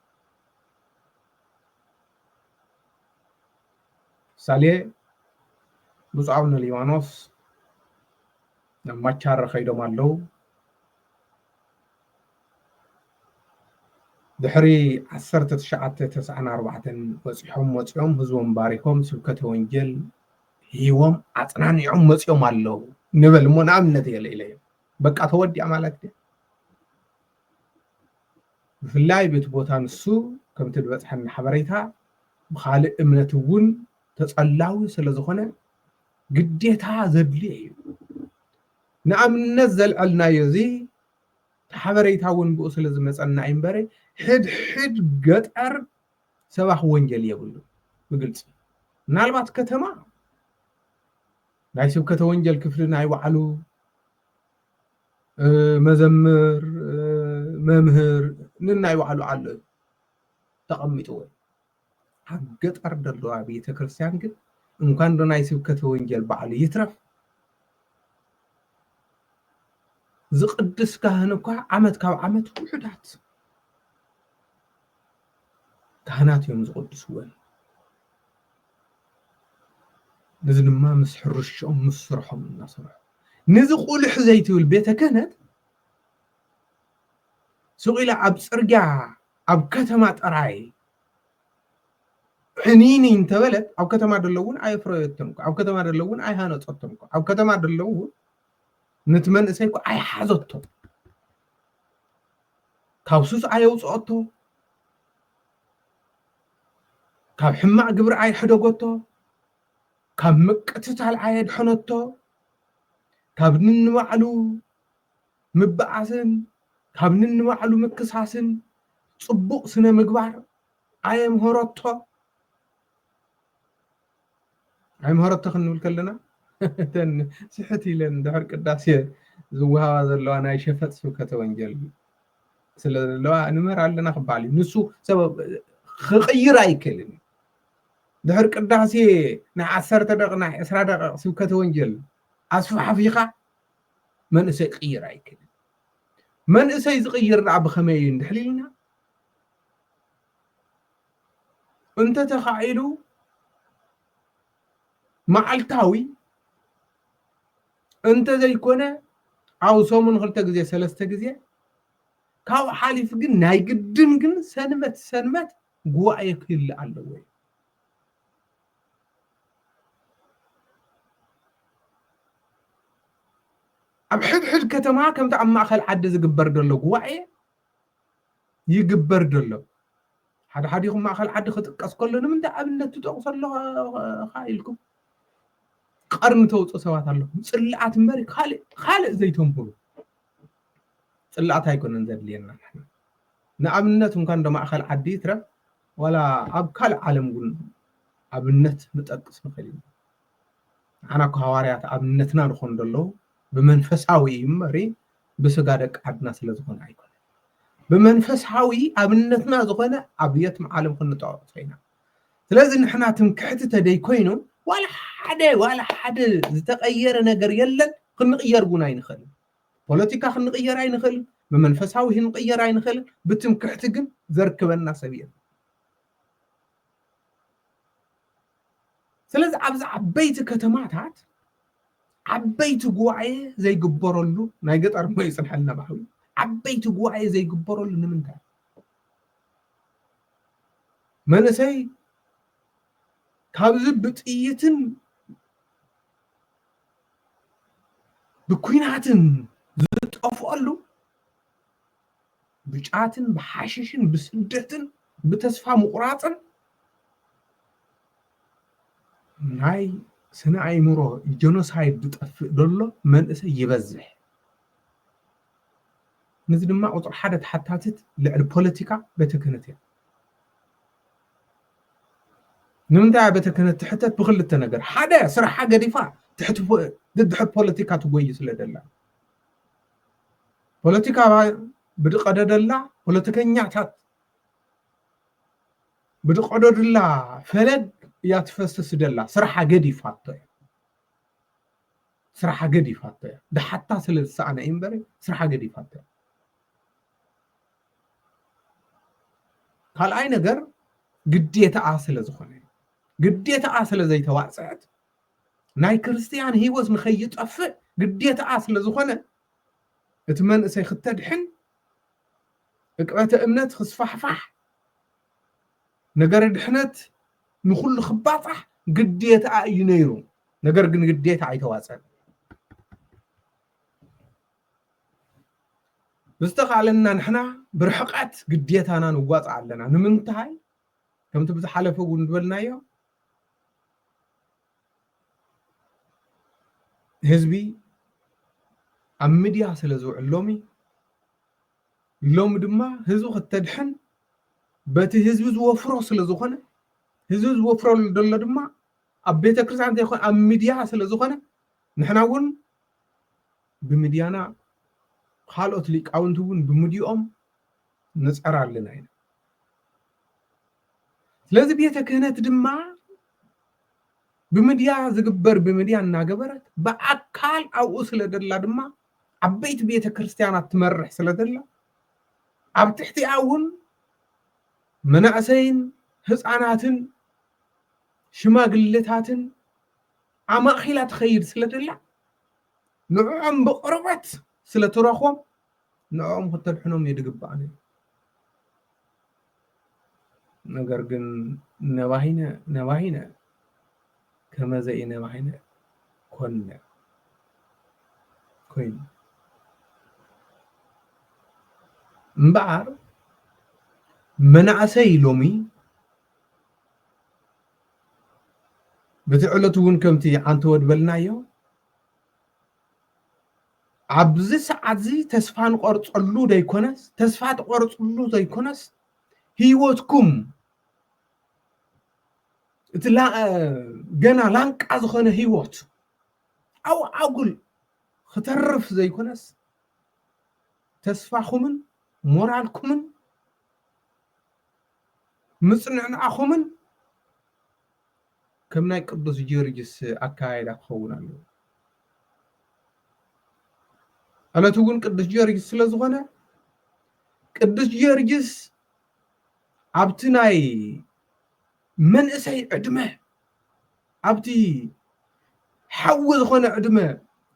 ሳሌ ብፁዕ ኣቡነ ሊባኖስ ናብ ማቻረ ኸይዶም ኣለው ድሕሪ 1994 ወፂኦም ህዝቦም ባሪኾም ስብከተ ወንጌል ሂቦም ኣጽናንዖም መፅኦም ኣለው ንበል እሞ ንኣብነት የለኢለዮም በቃ ተወዲኣ ማለት እዩ ብፍላይ ቤት ቦታ ንሱ ከምቲ ዝበፅሐና ሓበሬታ ብኻልእ እምነት እውን ተጸላዊ ስለ ዝኾነ ግዴታ ዘድልዮ እዩ ንኣብነት ዘልዕልናዮ እዚ ሓበሬታ እውን ብኡ ስለ ዝመፀና እምበረ ሕድሕድ ገጠር ሰባኺ ወንጌል የብሉ ብግልፂ ምናልባት ከተማ ናይ ስብከተ ወንጌል ክፍሊ ናይ ባዕሉ መዘምር መምህር ንናይ ባዕሉ ኣሎ ተቐሚጡ ኣብ ገጠር ደለዋ ቤተ ክርስቲያን ግን እንኳን ዶ ናይ ስብከተ ወንጌል ባዕሉ ይትረፍ ዝቅድስ ካህን እኳ ዓመት ካብ ዓመት ውሑዳት ካህናት እዮም ዝቅድስዎን ነዚ ድማ ምስ ሕርሾም ምስ ስርሖም እናሰርሑ ነዚ ቁልሕ ዘይትብል ቤተ ክህነት ስቂላ ኣብ ፅርግያ ኣብ ከተማ ጥራይ ሕኒኒ እንተበለት ኣብ ከተማ ደለውን ኣይፍረየቶም ኣብ ከተማ ደለውን ኣይሃነፀቶም ኣብ ከተማ ደለውን ነቲ መንእሰይ እኮ ኣይሓዘቶ ካብ ሱስ ኣየውፅኦቶ ካብ ሕማቅ ግብሪ ኣይሕደጎቶ ካብ ምቅትታል ኣየድሕነቶ ካብ ንንባዕሉ ምበኣስን ካብ ንንባዕሉ ምክሳስን ፅቡቅ ስነ ምግባር ኣየምህረቶ ኣይምህረቶ ክንብል ከለና ስሕት ኢለን ድሕሪ ቅዳሴ ዝወሃባ ዘለዋ ናይ ሸፈጥ ስብከተ ወንጌል ስለ ዘለዋ ንመር ኣለና ክበሃል እዩ ንሱ ሰበብ ክቅይር ኣይክእልን ድሕሪ ቅዳሴ ናይ 10 ደቂቕ ናይ 20 ደቂቕ ስብከተ ወንጌል ኣስፋሕፊኻ መንእሰይ ቅይር ኣይክእልን መንእሰይ ዝቅይር ዳኣ ብኸመይ እዩ እንድሕሊልና እንተ ተኻኢሉ መዓልታዊ እንተ ዘይኮነ ኣብ ሰሙን 2 ግዜ 3 ግዜ ካብ ሓሊፍ ግን ናይ ግድን ግን ሰንበት ጉባኤ ክህሉ ኣለዎ ኣብ ሕድሕድ ከተማ ከምቲ ኣብ ማእኸል ዓዲ ዝግበር ደሎ ጉባኤ ይግበር ደሎ ሓደ ሓዲኹም ማእኸል ዓዲ ክጥቀስ ከሎ ንምንታይ ኣብነት ትጠቕሱ ኣለኻ ኢልኩም ቀርኒ ተውፅኡ ሰባት ኣለኹም ፅላኣት እምበሪ ካልእ ዘይተንብሩ ፅላኣት ኣይኮነን ዘድልየና ንኣብነት እንኳን ዶ ማእኸል ዓዲ ይትረፍ ዋላ ኣብ ካልእ ዓለም እውን ኣብነት ንጠቅስ ንኽእል ኢና ኣና እኮ ሃዋርያት ኣብነትና ንኾኑ ደለዉ ብመንፈሳዊ እምበሪ ብስጋ ደቂ ዓድና ስለ ዝኾነ ኣይኮነን ብመንፈሳዊ ኣብነትና ዝኾነ ኣብየት ዓለም ክንጠቕሶ ኢና ስለዚ ንሕና ትምክሕቲ ተደይኮይኑ ዋላ ሓደ ዝተቀየረ ነገር የለን ክንቅየር ጉን ኣይንኽእል ፖለቲካ ክንቅየር ኣይንኽእል ብመንፈሳዊ ክንቅየር ኣይንኽእል ብትምክሕቲ ግን ዘርክበና ሰብ የለን ስለዚህ ኣብዚ ዓበይቲ ከተማታት ዓበይቲ ጉባኤ ዘይግበረሉ ናይ ገጠር ሞ ይፅንሐልና ባህሉ ዓበይቲ ጉባኤ ዘይግበረሉ ንምንታይ መንእሰይ ካብዚ ብጥይትን ብኩናትን ዝጠፍአሉ ብጫትን ብሓሽሽን ብስደትን ብተስፋ ምቁራፅን ናይ ስነ ኣእምሮ ጀኖሳይድ ዝጠፍእ ዘሎ መንእሰይ ይበዝሕ ነዚ ድማ ቁፅሪ ሓደ ተሓታትት ልዕሊ ፖለቲካ ቤተ ክህነት እያ ንምንታይ ቤተ ክህነት ትሕተት ብክልተ ነገር ሓደ ስራሓ ገዲፋ ድድሕት ፖለቲካ ትጎይ ስለ ደላ ፖለቲካ ብድቀደደላ ፖለቲከኛታት ብድቀደደላ ፈለግ እያ ትፈስስ ደላ ስራሓ ገዲፋቶ እያ ስራሓ ገዲፋቶ እያ ድሓታ ስለ ዝሰኣነ እምበረ ስራሓ ገዲፋቶ እያ ካልኣይ ነገር ግዴታኣ ስለ ዝኾነ ግዴታኣ ስለ ዘይተዋፅአት ናይ ክርስቲያን ህይወት ንኸይጠፍእ ግዴታኣ ስለ ዝኾነ እቲ መንእሰይ ክተድሕን ዕቅበተ እምነት ክስፋሕፋሕ ነገር ድሕነት ንኩሉ ክባፃሕ ግዴታኣ እዩ ነይሩ ነገር ግን ግዴታ ኣይተዋፅአን ብዝተኻለና ንሕና ብርሕቀት ግዴታና ንዋፅእ ኣለና ንምንታይ ከምቲ ብዝሓለፈ እውን ዝበልናዮ ህዝቢ ኣብ ሚድያ ስለ ዝውዕል ሎሚ ድማ ህዝቢ ክተድሕን በቲ ህዝቢ ዝወፍሮ ስለ ዝኾነ ህዝቢ ዝወፍረሉ ዘሎ ድማ ኣብ ቤተ ክርስቲያን ዘይኮነ ኣብ ሚድያ ስለ ዝኾነ ንሕና እውን ብሚድያና ካልኦት ሊቃውንቲ እውን ብሚድያኦም ንፀራ ኣለና ኢና ስለዚ ቤተ ክህነት ድማ بمديا زغبر بمديا እናገበረት በአካል አው ስለደላ ድማ ዓበይቲ ቤተ ክርስቲያናት ትመርሕ ስለደላ ኣብ ትሕቲ አውን መናእሰይን ህፃናትን ሽማግሌታትን ኣማኺላ ትኸይድ ስለደላ ንዕኦም ብቅርበት ስለተረኽቦም ንዕኦም ከተድሕኖም ይድግባእ ነገር ግን ነባሂነ كما زينا معنا كنا كوين مبعر منعسي لومي بتعلتون كمتي عن تود بلنايو عبز سعزي تسفان قرص اللو داي كونس تسفات قرص اللو داي كونس هيوتكم اتلا جنا لانك ازخونه هيوت او اقول خترف زي كونس تسفاخمن مورالكمن مصنعناخمن كم ناي قدوس جيورجيس اكايدا خونالو انا تقول قدوس جيورجيس ስለዝኾነ ቅዱስ ጊዮርጊስ ኣብትናይ መንእሰይ ዕድመ ኣብቲ ሓዊ ዝኾነ ዕድመ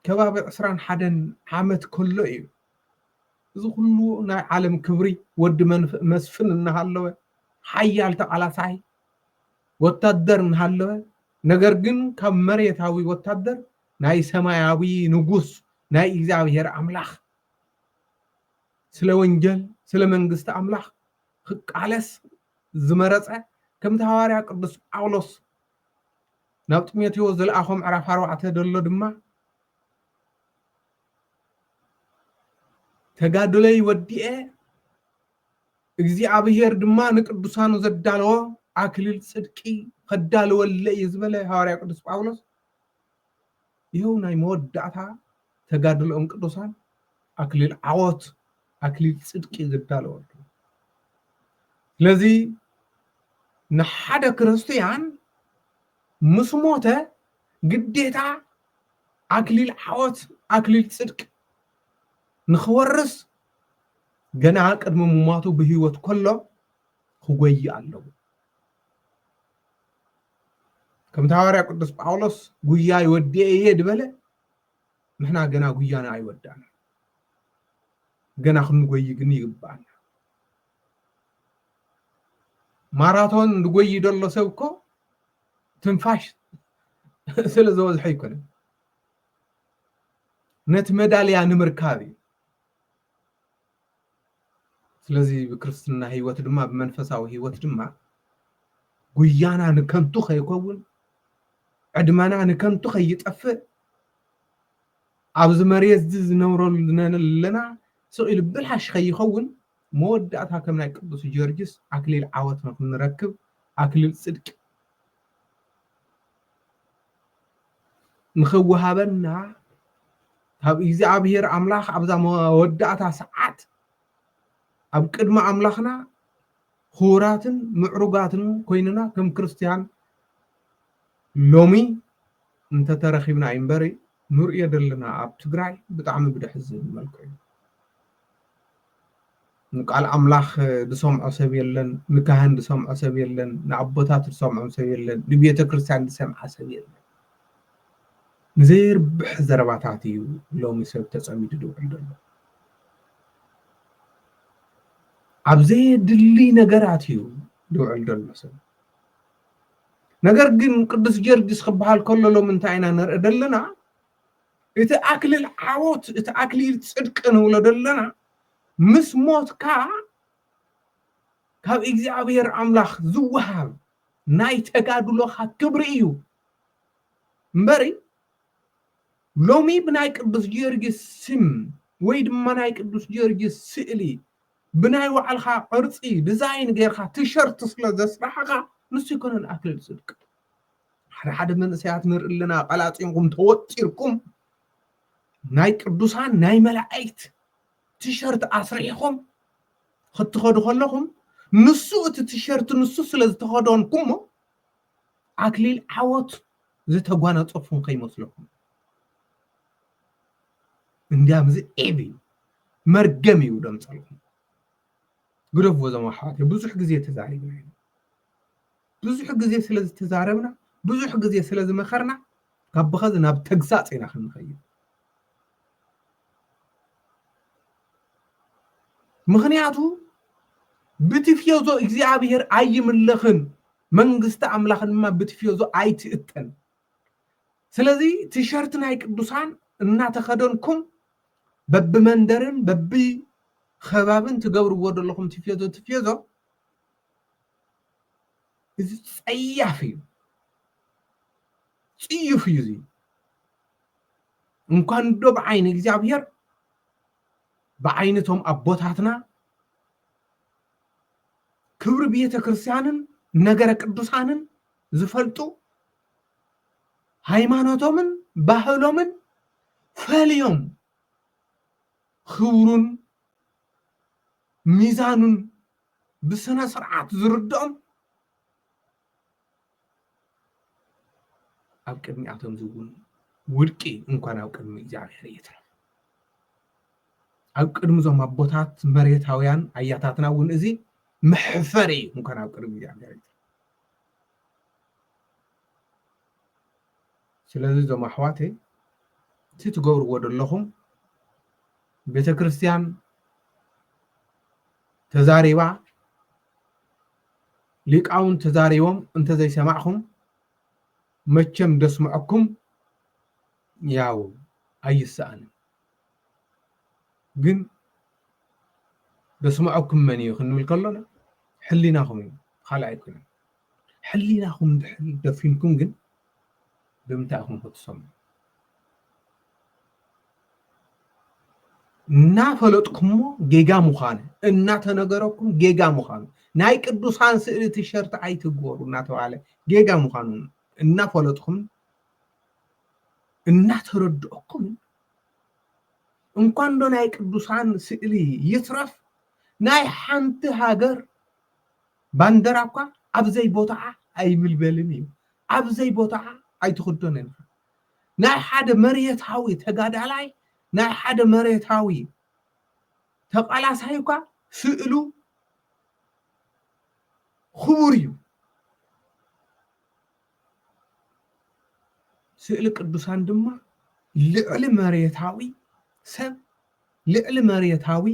ከባቢ 21 ዓመት ከሎ እዩ እዚ ኩሉ ናይ ዓለም ክብሪ ወዲ መስፍን እናሃለወ ሓያል ተቃላሳይ ወታደር እናሃለወ ነገር ግን ካብ መሬታዊ ወታደር ናይ ሰማያዊ ንጉስ ናይ እግዚአብሔር አምላኽ ስለ ወንጀል ስለ መንግስት አምላኽ ክቃለስ ዝመረፀ كم تهاري قدس ጳውሎስ ናብ ጢሞቴዎስ ዘለኣኾም ዕራፍ 4 ደሎ ድማ ተጋድለይ ወዲኤ እግዚአብሔር ድማ ንቅዱሳኑ ዘዳለዎ አክሊል ጽድቂ ከዳልወለይ ዝበለ ሐዋርያ ቅዱስ ጳውሎስ ይኸው ናይ መወዳእታ ተጋድሎም ቅዱሳን አክሊል ዓወት አክሊል ጽድቂ ዘዳለዎ ስለዚህ نحدا كريستيان مسموته قديتا أكليل حوت أكليل صدق نخورس جنا قدم مماتو بهيوت كله خوي الله كم تهاري قدس باولوس غويا يودي يدبله نحنا غنا غويانا ايودانا غنا خنغوي غني يبانا ماراثون نغوي دلو سبكو تنفاش سلازوز حيكون نت ميداليا نمركابي ስለዚህ በክርስትና ህይወት ድማ በመንፈሳዊ ህይወት ድማ ጉያና ንከንቱ ከይኮውን ዕድማና ንከንቱ ከይጠፍእ ኣብዚ መሬት ዝነብረሉ ዝነለና ስኢል ብልሓሽ ከይኸውን መወዳእታ ከም ናይ ቅዱስ ጊዮርጊስ ኣክሊል ዓወት ንረክብ ኣክሊል ጽድቅ ንኽወሃበና ካብ እግዚኣብሔር ኣምላኽ ኣብዛ መወዳእታ ሰዓት ኣብ ቅድመ ኣምላኽና ክቡራትን ምዕሩጋትን ኮይንና ከም ክርስቲያን ሎሚ እንተተረኺብና እምበሪ ንርእዮ ዘለና ኣብ ትግራይ ብጣዕሚ ብድሕዝን መልክዑ ንቃል ኣምላኽ ዝሰምዖ ሰብ የለን ንካህን ዝሰምዖ ሰብ የለን ንኣቦታት ዝሰምዖ ሰብ የለን ንቤተ ክርስቲያን ዝሰምዓ ሰብ የለን ንዘይርብሕ ዘረባታት እዩ ሎሚ ሰብ ተጸሚዱ ድውዕል ዘሎ ኣብዘይ ድሊ ነገራት እዩ ድውዕል ዘሎ ሰብ ነገር ግን ቅዱስ ጊዮርጊስ ክበሃል ከሎ ሎሚ እንታይ ኢና ንርኢ ዘለና እቲ ኣክሊል ዓወት እቲ ኣክሊል ጽድቅ ንብሎ ዘለና ምስ ሞትካ ካብ እግዚኣብሔር ኣምላኽ ዝወሃብ ናይ ተጋድሎኻ ክብሪ እዩ እምበሪ ሎሚ ብናይ ቅዱስ ጊዮርጊስ ስም ወይ ድማ ናይ ቅዱስ ጊዮርጊስ ስእሊ ብናይ ባዕልኻ ቅርጺ ዲዛይን ጌርካ ቲሸርት ስለ ዘስራሕኻ ንሱ ይኮነን ኣክሊል ጽድቅ ሓደ መንእሰያት ንርኢ ኣለና ቀላጺንኩም ተወጢርኩም ናይ ቅዱሳን ናይ መላእክት ቲሸርት ኣስሪሕኩም ክትኸዱ ከለኹም ንሱ እቲ ቲሸርት ንሱ ስለ ዝተኸደንኩሞ ኣክሊል ዓወት ዝተጓነፀፉን ከይመስለኩም እንዲያም ዝዒብ መርገም እዩ ደምፀልኩም ግደፍ ወዘማ ሓዋት ብዙሕ ግዜ ተዛሪብና ብዙሕ ግዜ ስለ ዝተዛረብና ብዙሕ ግዜ ስለ ዝመኸርና ካብ ብኸዚ ናብ ተግሳጽ ኢና ክንኸይድ ምኽንያቱ ብትፍዮዞ እግዚኣብሔር ኣይምለኽን መንግስቲ ኣምላኽ ድማ ብትፍዮዞ ኣይትእተን ስለዚ ቲሸርት ናይ ቅዱሳን እናተኸደንኩም በብመንደርን በቢ ከባብን ትገብርዎ ዘለኹም ትፍዮዞ እዚ ጸያፍ እዩ ጽዩፍ እዩ እዚ እንኳን ዶ ብዓይኒ እግዚኣብሔር بعينتهم أبوتاتنا كبر بيت كريستيانن نجر قدوسانن زفلطو ሃይማኖቶምን ባህሎምን ፈልዮም ክብሩን ሚዛኑን ብስነ ስርዓት ዝርድኦም ኣብ ቅድሚ ኣቶም ዝውን ውድቂ እንኳን ኣብ ቅድሚ እግዚአብሔር ይትረፍ ኣብ ቅድሚ ዞም ኣቦታት መሬታውያን ኣያታትና እውን እዚ محفري እንኳን ኣብ ቅድሚ እግዚአብሔር ይትረፍ ስለዚህ ዞም ኣሕዋቴ ትትገብርዎ ዘለኹም ቤተ ክርስቲያን ተዛሪባ ሊቃውን ተዛሪቦም እንተ ዘይሰማዕኹም መቸም ደስምዐኩም ያው ኣይሰአን ግን ደስምዐኩም መን እዩ ክንብል ከሎና ሕሊናኹም እዩ ካልእ ኣይኮነን ሕሊናኹም ደፊንኩም ግን ብምንታይኹም ክትሰምዑ እናፈለጥኩሞ ጌጋ ምዃነ እናተነገረኩም ጌጋ ምዃኑ ናይ ቅዱሳን ስእሊ ቲሸርት ኣይትግበሩ እናተባለ ጌጋ ምዃኑ እናፈለጥኩም እናተረድአኩም እንኳን ዶ ናይ ቅዱሳን ስእሊ ይትረፍ ናይ ሓንቲ ሃገር ባንደራ እኳ ኣብ ዘይ ቦታዓ ኣይምልበልን እዩ ኣብ ዘይ ቦታዓ ኣይትኽደንን ናይ ሓደ መሬታዊ ተጋዳላይ ናይ ሓደ መሬታዊ ተቃላሳይ እኳ ስእሉ ክቡር እዩ ስእሊ ቅዱሳን ድማ ልዕሊ መሬታዊ ሰብ ልዕሊ መሬታዊ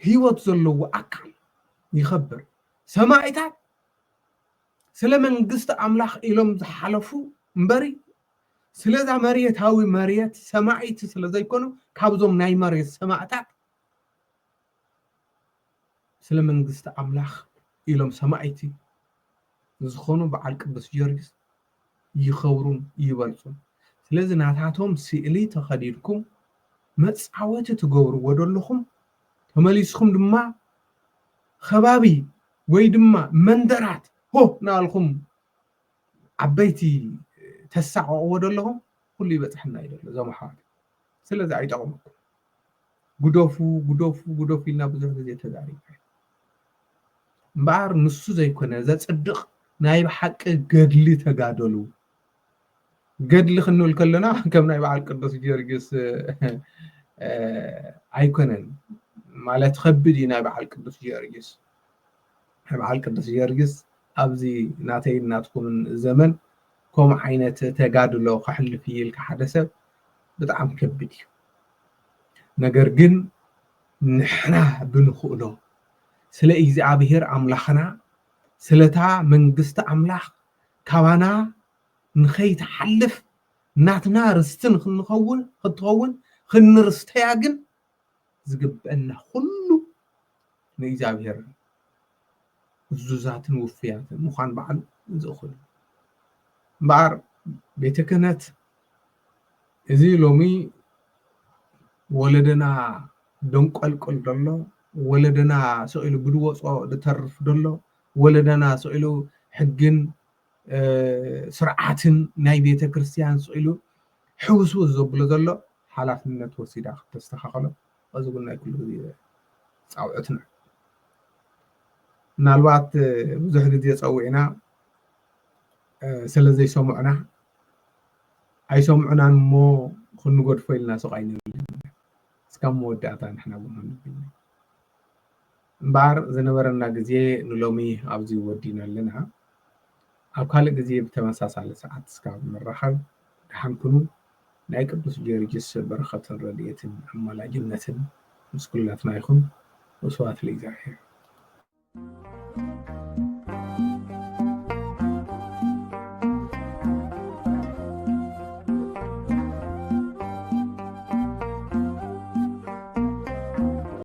ህይወት ዘለዎ አካል ይኸብር ሰማዕታት ስለ መንግስቲ አምላኽ ኢሎም ዝሓለፉ እምበሪ ስለዛ መሬታዊ መሬት ሰማዕቲ ስለ ዘይኮኑ ካብዞም ናይ መሬት ሰማዕታት ስለ መንግስቲ አምላኽ ኢሎም ሰማዕቲ ዝኾኑ በዓል ቅዱስ ጊዮርጊስ ይኸብሩን ይበልጹን ስለዚ ናታቶም ስእሊ ተኸዲድኩም መጻወቲ ትገብርዎ ዘለኹም ተመሊስኩም ድማ ከባቢ ወይ ድማ መንደራት ሆ ናልኩም ዓበይቲ ተሳዕቅዎ ዘለኹም ኩሉ ይበፅሕና ይደሎ ዘመሓዋል ስለዚ አይጠቕመኩም ጉደፉ ኢልና ብዙሕ ግዜ ተዛሪብና እምበኣር ንሱ ዘይኮነ ዘፅድቕ ናይ ብሓቂ ገድሊ ተጋደሉ ገድሊ ክንብል ከለና ከም ናይ በዓል ቅዱስ ጊዮርጊስ ኣይኮነን ማለት ከቢድ እዩ ናይ በዓል ቅዱስ ጊዮርጊስ ናይ በዓል ቅዱስ ጊዮርጊስ ኣብዚ ናተይ ናትኩምን ዘመን ከምኡ ዓይነት ተጋድሎ ከሕልፍ ኢልካ ሓደ ሰብ ብጣዕሚ ከቢድ እዩ ነገር ግን ንሕና ብንኽእሎ ስለ እግዚኣብሔር አምላኽና ስለታ መንግስቲ አምላኽ ካባና ንኸይትሓልፍ ናትና ርስትን ክትኸውን ክንርስተያ ግን ዝግበአና ኩሉ ንእግዚኣብሔር እዙዛትን ውፍያትን ምዃን በዓል ዝእኽሉ እምበኣር ቤተ ክህነት እዚ ሎሚ ወለደና ደንቆልቆል ደሎ ወለደና ስኢሉ ብድወፆ ዝተርፍ ደሎ ወለደና ስኢሉ ሕግን ስርዓትን ናይ ቤተ ክርስቲያን ስኢሉ ሕውሱ ዘብሎ ዘሎ ሓላፍነት ወሲዳ ክትስተኻኸሎ እዚ ግን ናይ ኩሉ ግዜ ፃውዕትና ምናልባት ብዙሕ ግዜ ፀዊዕና ስለዘይሰምዑና ኣይሰምዑናን እሞ ክንጎድፎ ኢልና ስቃይና እስካብ መወዳእታ ንሕና እውን ንብል እምበኣር ዝነበረና ግዜ ንሎሚ ኣብዚ ወዲና ኣለና ኣብ ካልእ ግዜ ብተመሳሳሊ ሰዓት እስካብ ንራኸብ ድሓን ኩኑ ናይ ቅዱስ ጊዮርጊስ በረኸትን ረድኤትን ኣማላጅነትን ምስ ኩላትና ይኹን ወስብሐት ለእግዚአብሔር